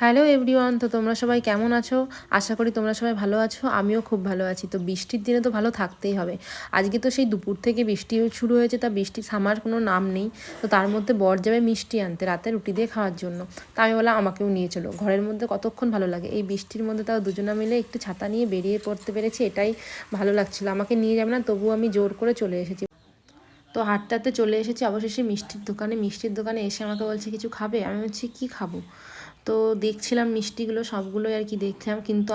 Hello everyone, তো তোমরা সবাই কেমন আছো? আশা করি তোমরা সবাই ভালো আছো। আমিও খুব ভালো আছি। তো বৃষ্টির দিনে তো ভালো থাকতেই হবে। আজকে তো সেই দুপুর থেকে বৃষ্টি শুরু হয়েছে, তা বৃষ্টি থামার কোনো নাম নেই। তো তার মধ্যে বর যাবে মিষ্টি আনতে রাতে রুটি দিয়ে খাওয়ার জন্য। তা আমি বললাম আমাকেও নিয়ে চলো, ঘরের মধ্যে কতক্ষণ ভালো লাগে। এই বৃষ্টির মধ্যে তাও দুজনা মিলে একটু ছাতা নিয়ে বেরিয়ে পড়তে পেরেছি, এটাই ভালো লাগছিলো। আমাকে নিয়ে যাবে না, তবুও আমি জোর করে চলে এসেছি। তো হাঁটতে হাঁটতে চলে এসেছি অবশেষে মিষ্টির দোকানে এসে আমাকে বলছে কিছু খাবে। আমি বলছি কী খাবো। তো দেখছিলাম মিষ্টিগুলো, সবগুলোই আর কি দেখছিলাম, কিন্তু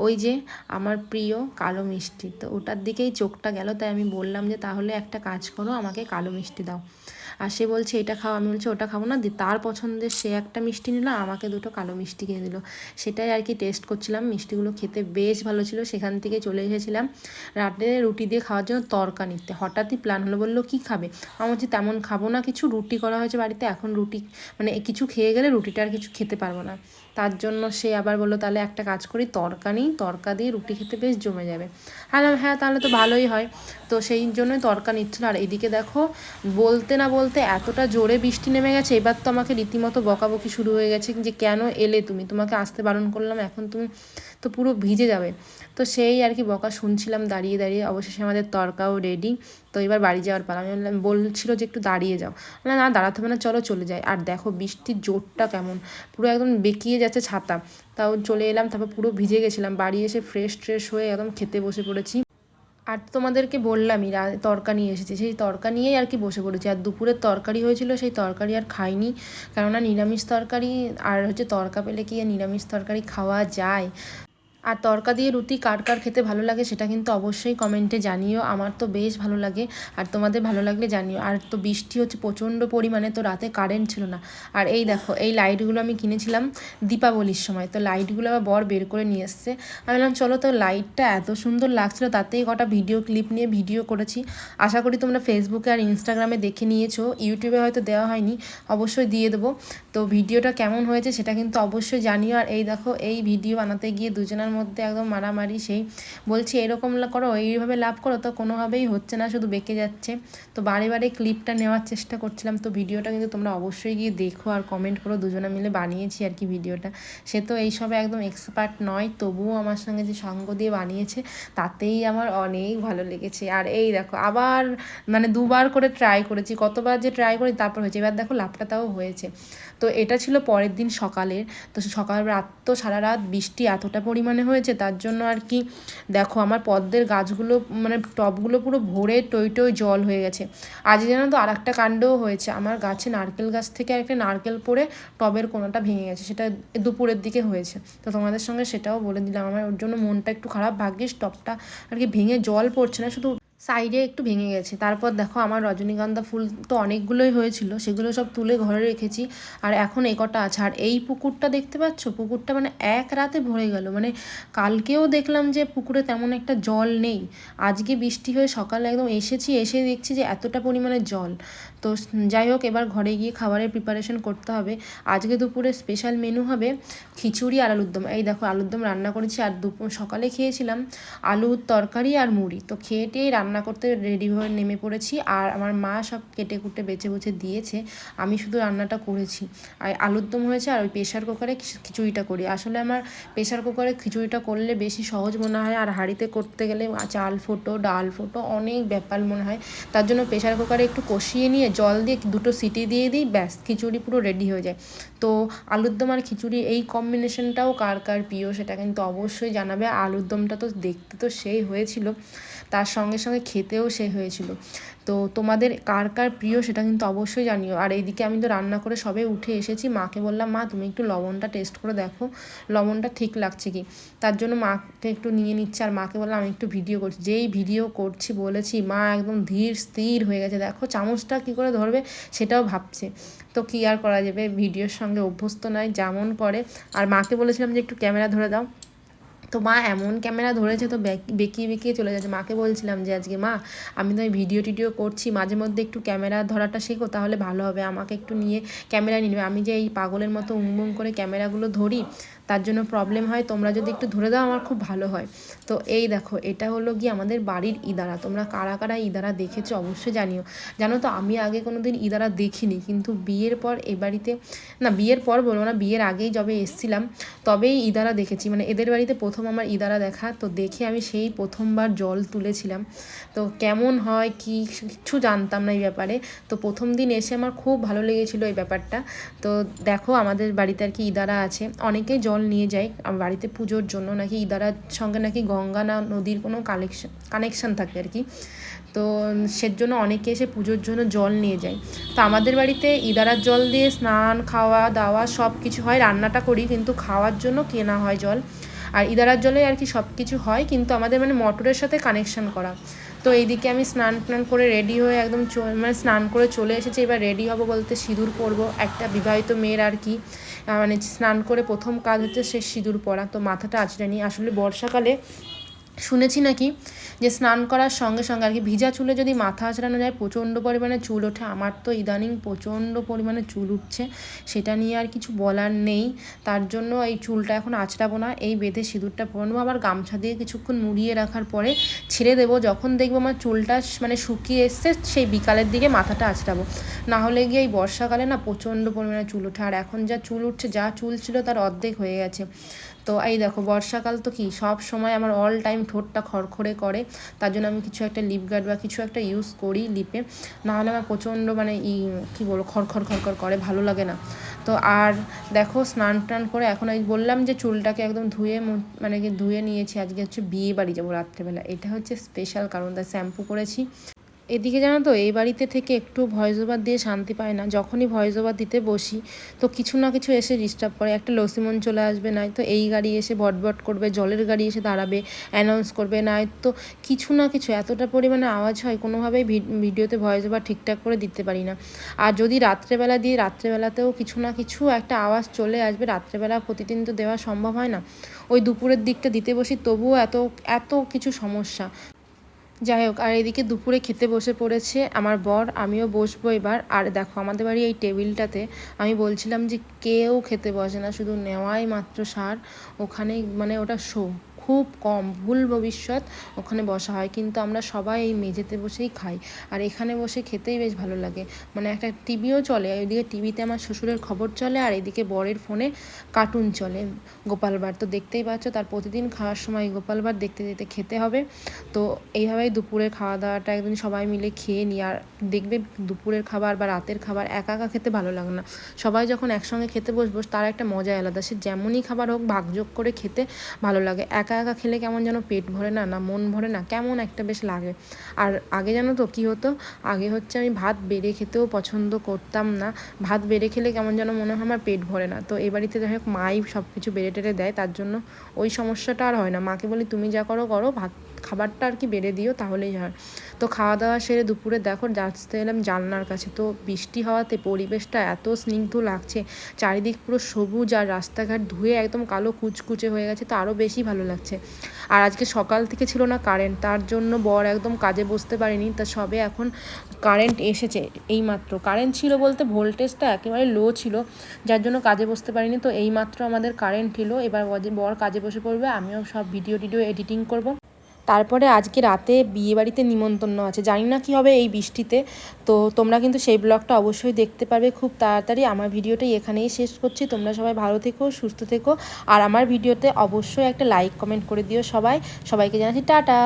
ওই যে আমার প্রিয় কালো মিষ্টি, তো ওটার দিকেই চোখটা গেল। তাই আমি বললাম যে তাহলে একটা কাজ করো, আমাকে কালো মিষ্টি দাও। আর সে বলছে এটা খাও, আমি বলছি ওটা খাবো না। তার পছন্দের সে একটা মিষ্টি নিল, আমাকে দুটো কালো মিষ্টি কিনে দিল। সেটাই আর কি টেস্ট করছিলাম। মিষ্টিগুলো খেতে বেশ ভালো ছিল। সেখান থেকে চলে এসেছিলাম রাতে রুটি দিয়ে খাওয়ার জন্য তড়কা নিতে। হঠাৎই প্ল্যান হলো, বললো কী খাবে। আমি বলছি তেমন খাবো না কিছু, রুটি করা হয়েছে বাড়িতে, এখন রুটি মানে কিছু খেয়ে গেলে রুটিটা আর কিছু খেতে পারবো না। তার জন্য সে আবার বললো তাহলে একটা কাজ করি, তড়কা নিই, তড়কা দিয়ে রুটি খেতে বেশ জমে যাবে। হ্যাঁ তাহলে তো ভালোই হয়। তো সেই জন্যই তড়কা নিচ্ছিল। আর এদিকে দেখো, বলতে না বলতে এতটা জোরে বৃষ্টি নেমে গেছে, এবার তো আমাকে রীতিমতো বকাবকি শুরু হয়ে গেছে যে কেন এলে তুমি, তোমাকে আসতে বারণ করলাম, এখন তুমি তো পুরো ভিজে যাবে। তো সেই আর কি বকা শুনছিলাম দাঁড়িয়ে দাঁড়িয়ে। অবশেষে আমাদের তড়কাও রেডি। তো এবার বাড়ি যাওয়ার পালা। আমি বলছিল যে একটু দাঁড়িয়ে যাও, না দাঁড়াতে হবে না, চলো চলে যাই। আর দেখো বৃষ্টির জোরটা কেমন, পুরো একদম বেঁকিয়ে যাচ্ছে ছাতা। তাও চলে এলাম, তারপর পুরো ভিজে গেছিলাম। বাড়ি এসে ফ্রেশ হয়ে একদম খেতে বসে পড়েছি। আর তোমাদেরকে বললামই তড়কা নিয়ে এসেছি, সেই তড়কা নিয়েই আর কি বসে পড়েছি। আর দুপুরের তরকারি হয়েছিল, সেই তরকারি আর খাইনি, কেননা নিরামিষ তরকারি আর তড়কা পেলে কি আর নিরামিষ তরকারি খাওয়া যায়। আর তড়কা দিয়ে রুটি কার কার খেতে ভালো লাগে সেটা কিন্তু অবশ্যই কমেন্টে জানিও। আমার তো বেশ ভালো লাগে, আর তোমাদের ভালো লাগলে জানিও। আর তো বৃষ্টি হচ্ছে প্রচণ্ড পরিমাণে, তো রাতে কারেন্ট ছিল না। আর এই দেখো, এই লাইটগুলো আমি কিনেছিলাম দীপাবলির সময়। তো লাইটগুলো আবার বর বের করে নিয়ে এসছে। আমি বললাম চলো, তো লাইটটা এত সুন্দর লাগছিলো, তাতেই কটা ভিডিও ক্লিপ নিয়ে ভিডিও করেছি। আশা করি তোমরা ফেসবুকে আর ইনস্টাগ্রামে দেখে নিয়েছো, ইউটিউবে হয়তো দেওয়া হয়নি, অবশ্যই দিয়ে দেবো। তো ভিডিওটা কেমন হয়েছে সেটা কিন্তু অবশ্যই জানিও। আর এই দেখো, এই ভিডিও বানাতে গিয়ে দুজনের মধ্যে একদম মারামারি। সেই বলছি এরকম করো, এইভাবে লাভ করো, তো কোনোভাবেই হচ্ছে না, শুধু বেঁকে যাচ্ছে। তো বারে ক্লিপটা নেওয়ার চেষ্টা করছিলাম। তো ভিডিওটা কিন্তু তোমরা অবশ্যই গিয়ে দেখো আর কমেন্ট করো। দুজনে মিলে বানিয়েছি আর কি ভিডিওটা। সে তো এইসবে একদম এক্সপার্ট নয়, তবুও আমার সঙ্গে যে সঙ্গ দিয়ে বানিয়েছে, তাতেই আমার অনেক ভালো লেগেছে। আর এই দেখো, আবার দুবার করে ট্রাই করেছি, কতবার যে ট্রাই করি তারপর হয়েছে। এবার দেখো লাভটা তাও হয়েছে। তো এটা ছিল পরের দিন সকালের। তো সকাল রাত তো সারা রাত বৃষ্টি এতটা পরিমাণে হয়েছে, তার জন্য আর কি দেখো আমার পদ্মের গাছগুলো টবগুলো পুরো ভরে টই জল হয়ে গেছে। আজ যেন তো আর একটা কাণ্ডও হয়েছে, আমার গাছে নারকেল গাছ থেকে একটা নারকেল পড়ে টবের কোনাটা ভেঙে গেছে। সেটা দুপুরের দিকে হয়েছে। তো তোমাদের সঙ্গে সেটাও বলে দিলাম। আমার ওর জন্য মনটা একটু খারাপ, ভাগ্যিস টবটা আর কি ভেঙে জল পড়ছে না, শুধু সাইডে একটু ভেঙে গেছে। তারপর দেখো আমার রজনীগন্ধা ফুল তো অনেকগুলোই হয়েছিল, সেগুলো সব তুলে ঘরে রেখেছি। আর এখন কটা আছে। আর এই পুকুরটা দেখতে পাচ্ছ, পুকুরটা এক রাতে ভরে গেল। কালকেও দেখলাম যে পুকুরে তেমন একটা জল নেই, আজকে বৃষ্টি হয়ে সকালে একদম এসে দেখছি যে এতটা পরিমাণে জল। তো যাই হোক, এবার ঘরে গিয়ে খাবারের প্রিপারেশন করতে হবে। আজকে দুপুরে স্পেশাল মেনু হবে খিচুড়ি আর আলুর দম। এই দেখো আলুর দম রান্না করেছি। আর সকালে খেয়েছিলাম আলুর তরকারি আর মুড়ি। তো খেয়ে টেয়ে রান্না করতে রেডি হয়ে নেমে পড়েছি। আর আমার মা সব কেটে কুটে বেছে বুছে দিয়েছে, আমি শুধু রান্নাটা করেছি। আর আলুর দম হয়েছে। আর ওই প্রেশার কুকারে খিচুড়িটা করি। আসলে আমার প্রেশার কুকারে খিচুড়িটা করলে বেশি সহজ মনে হয়, আর হাঁড়িতে করতে গেলে চাল ফোটো ডাল ফোটো অনেক ব্যাপার মনে হয়। তার জন্য প্রেশার কুকারে একটু কষিয়ে নিয়ে জল দিয়ে দুটো সিটি দিয়ে দিই, ব্যাস খিচুড়ি পুরো রেডি হয়ে যায়। তো আলুর দম আর খিচুড়ি এই কম্বিনেশনটাও কার কার প্রিয় সেটা কিন্তু অবশ্যই জানাবে। আলুর দমটা তো দেখতে তো সেই হয়েছিল, তার সঙ্গে সঙ্গে খেতেও সেই হয়েছিল। তো তোমাদের কার কার প্রিয় সেটা কিন্তু অবশ্যই জানিও। আর এইদিকে আমি তো রান্না করে সবে উঠে এসেছি, মাকে বললাম মা তুমি একটু লবণটা টেস্ট করে দেখো, লবণটা ঠিক লাগছে কি। তার জন্য মাকে একটু নিয়ে নিচ্ছে, আর মাকে বললাম আমি একটু ভিডিও করছি। যেই ভিডিও করছি বলেছি, মা একদম ধীর স্থির হয়ে গেছে, দেখো চামচটা কী করে ধরবে সেটাও ভাবছে। তো কী আর করা যাবে, ভিডিওর সঙ্গে অভ্যস্ত নয়, যেমন করে। আর মাকে বলেছিলাম যে একটু ক্যামেরা ধরে দাও, তো মা এমন ক্যামেরা ধরেছে তো বেঁকিয়ে বেঁকিয়ে চলে যাচ্ছে। মাকে বলছিলাম যে আজকে মা আমি তো ভিডিও টিডিও করছি, মাঝে মধ্যে একটু ক্যামেরা ধরাটা শেখো, তাহলে ভালো হবে, আমাকে একটু নিয়ে ক্যামেরা নিয়ে নেবে। আমি যে এই পাগলের মতো উং করে ক্যামেরাগুলো ধরি তার জন্য প্রবলেম হয়, তোমরা যদি একটু ধরে দাও আমার খুব ভালো হয়। তো এই দেখো এটা হলো গিয়ে আমাদের বাড়ির ইদারা। তোমরা কারা কারা ইদারা দেখেছো অবশ্যই জানিও। জানো তো আমি আগে কোনো দিন ইদারা দেখিনি, কিন্তু বিয়ের পর এ বাড়িতে, না বিয়ের পর বলবো না, বিয়ের আগেই যবে এসছিলাম তবেই ইদারা দেখেছি, মানে এদের বাড়িতে প্রথম আমার ইদারা দেখা। তো দেখে আমি সেই প্রথমবার জল তুলেছিলাম। তো কেমন হয় কি কিচ্ছু জানতাম না এই ব্যাপারে। তো প্রথম দিন এসে আমার খুব ভালো লেগেছিলো এই ব্যাপারটা। তো দেখো আমাদের বাড়িতে আর কি ইদারা আছে, অনেকেই জল নিয়ে যায় বাড়িতে পুজোর জন্য, নাকি ইদারার সঙ্গে নাকি গঙ্গা না নদীর কোনো কানেকশান থাকে আর কি। তো সেজন্য অনেকে এসে পুজোর জন্য জল নিয়ে যায়। তো আমাদের বাড়িতে ইদারার জল দিয়ে স্নান খাওয়া দাওয়া সব কিছু হয়, রান্নাটা করি কিন্তু খাওয়ার জন্য কেনা হয় জল। আর ইদারার জলে আর কি সব কিছু হয়, কিন্তু আমাদের মানে মোটরের সাথে কানেকশান করা। তো এইদিকে আমি স্নান টান করে রেডি হয়ে একদম মানে স্নান করে চলে এসেছি। এবার রেডি হব বলতে সিঁদুর পরবো, একটা বিবাহিত মেয়ের আর কি মানে স্নান করে প্রথম কাজ হচ্ছে সে সিঁদুর পরা। তো মাথাটা আঁচড়ে নিই। আসলে বর্ষাকালে শুনেছি নাকি যে স্নান করার সঙ্গে সঙ্গে আর কি ভিজা চুলে যদি মাথা আঁচড়ানো যায় প্রচণ্ড পরিমাণে চুল ওঠে। আমার তো ইদানিং প্রচণ্ড পরিমাণে চুল উঠছে, সেটা নিয়ে আর কিছু বলার নেই। তার জন্য এই চুলটা এখন আঁচড়াবো না, এই বেঁধে সিঁদুরটা পরে নেবো। আবার গামছা দিয়ে কিছুক্ষণ মুড়িয়ে রাখার পরে ছেড়ে দেবো। যখন দেখবো আমার চুলটা মানে শুকিয়ে এসছে সেই বিকালের দিকে মাথাটা আঁচড়াবো। না হলে গিয়ে এই বর্ষাকালে না প্রচণ্ড পরিমাণে চুল ওঠে। আর এখন যা চুল উঠছে, যা চুল ছিল তার অর্ধেক হয়ে গেছে। তো এই দেখো বর্ষাকাল তো কি সব সময় আমার অল টাইম ঠোঁটটা খড়খড়ে করে, তার জন্য আমি কিছু একটা লিপ গার্ড বা কিছু একটা ইউজ করি লিপে, নাহলে আমার প্রচণ্ড মানে কী বলবো খড়খড় খড়খড় করে, ভালো লাগে না। তো আর দেখো স্নান টান করে এখন এই বললাম যে চুলটাকে একদম ধুয়ে মানে কি ধুয়ে নিয়েছি। আজকে হচ্ছে বিয়ে বাড়ি যাবো রাত্রেবেলা, এটা হচ্ছে স্পেশাল কারণ, তাই শ্যাম্পু করেছি। এদিকে জানো তো এই বাড়িতে থেকে একটু ভয়েস ওভার দিয়ে শান্তি পায় না। যখনই ভয়েস ওভার দিতে বসি তো কিছু না কিছু এসে ডিস্টার্ব করে, একটা লসিমন চলে আসবে, নাই তো এই গাড়ি এসে বটবট করবে, জলের গাড়ি এসে দাঁড়াবে অ্যানাউন্স করবে, নাই তো কিছু না কিছু এতটা পরিমাণে আওয়াজ হয়, কোনোভাবেই ভিডিওতে ভয়েস ওভার ঠিকঠাক করে দিতে পারি না। আর যদি রাত্রেবেলা দিই রাত্রেবেলাতেও কিছু না কিছু একটা আওয়াজ চলে আসবে। রাত্রেবেলা প্রতিদিন তো দেওয়া সম্ভব হয় না, ওই দুপুরের দিকটা দিতে বসি তবুও এত এত কিছু সমস্যা। যাই হোক, আর এদিকে দুপুরে খেতে বসে পড়েছে আমার বর, আমিও বসবো এবার। আর দেখো আমাদের বাড়ি এই টেবিলটাতে আমি বলছিলাম যে কেউ খেতে বসে না, শুধু নেওয়াই মাত্র সার। ওখানেই মানে ওটা শো খুব কম, ভুল ভবিষ্যৎ ওখানে বসা হয়, কিন্তু আমরা সবাই এই মেঝেতে বসেই খাই। আর এখানে বসে খেতেই বেশ ভালো লাগে, মানে একটা টিভিও চলে, ওইদিকে টিভিতে আমার শ্বশুরের খবর চলে আর এদিকে বরের ফোনে কার্টুন চলে গোপাল ভাঁড়। তো দেখতেই পাচ্ছ তার প্রতিদিন খাওয়ার সময় গোপাল ভাঁড় দেখতে দেখতে খেতে হবে। তো এইভাবেই দুপুরের খাওয়া দাওয়াটা একদিন সবাই মিলে খেয়ে নিই। আর দেখবে দুপুরের খাবার বা রাতের খাবার একা একা খেতে ভালো লাগে না, সবাই যখন একসঙ্গে খেতে বসবো তার একটা মজাই আলাদা। সে যেমনই খাবার হোক ভাগযোগ করে খেতে ভালো লাগে। একা একা খেলে কেমন যেন পেট ভরে না, না মন ভরে না, কেমন একটা বেশ লাগে। আর আগে জানো তো কী হতো, আগে হচ্ছে আমি ভাত বেড়ে খেতেও পছন্দ করতাম না। ভাত বেড়ে খেলে কেমন যেন মনে হয় আমার পেট ভরে না। তো এ বাড়িতে যাই হোক মাই সব কিছু বেড়ে টেড়ে দেয়, তার জন্য ওই সমস্যাটা আর হয় না। মাকে বলি তুমি যা করো করো, ভাত খাবারটা আর কি বেড়ে দিও তাহলেই হয়। তো খাওয়া দাওয়া সেরে দুপুরে দেখো যাচ্তে এলাম জানলার কাছে, তো বৃষ্টি হওয়াতে পরিবেশটা এত স্নিগ্ধ লাগছে, চারিদিক পুরো সবুজ আর রাস্তাঘাট ধুয়ে একদম কালো কুচকুচে হয়ে গেছে, তো আরও বেশি ভালো লাগছে। আর আজকে সকাল থেকে ছিল না কারেন্ট, তার জন্য বর একদম কাজে বসতে পারেনি। তা সবে এখন কারেন্ট এসেছে, এইমাত্র কারেন্ট ছিল বলতে ভোল্টেজটা একেবারে লো ছিল, যার জন্য কাজে বসতে পারিনি। তো এইমাত্র আমাদের কারেন্ট এলো, এবার বর কাজে বসে পড়বে, আমিও সব ভিডিও এডিটিং করব। তারপরে আজকে রাতে বিয়েবাড়িতে নিমন্ত্রণ আছে, জানি না কি হবে এই বৃষ্টিতে। তো তোমরা কিন্তু সেই ব্লগটা অবশ্যই দেখতে পারবে খুব তাড়াতাড়ি। আমার ভিডিওটাই এখানেই শেষ করছি, তোমরা সবাই ভালো থেকো সুস্থ থেকো। আর আমার ভিডিওতে অবশ্যই একটা লাইক কমেন্ট করে দিও সবাই। সবাইকে জানাচ্ছি টাটা।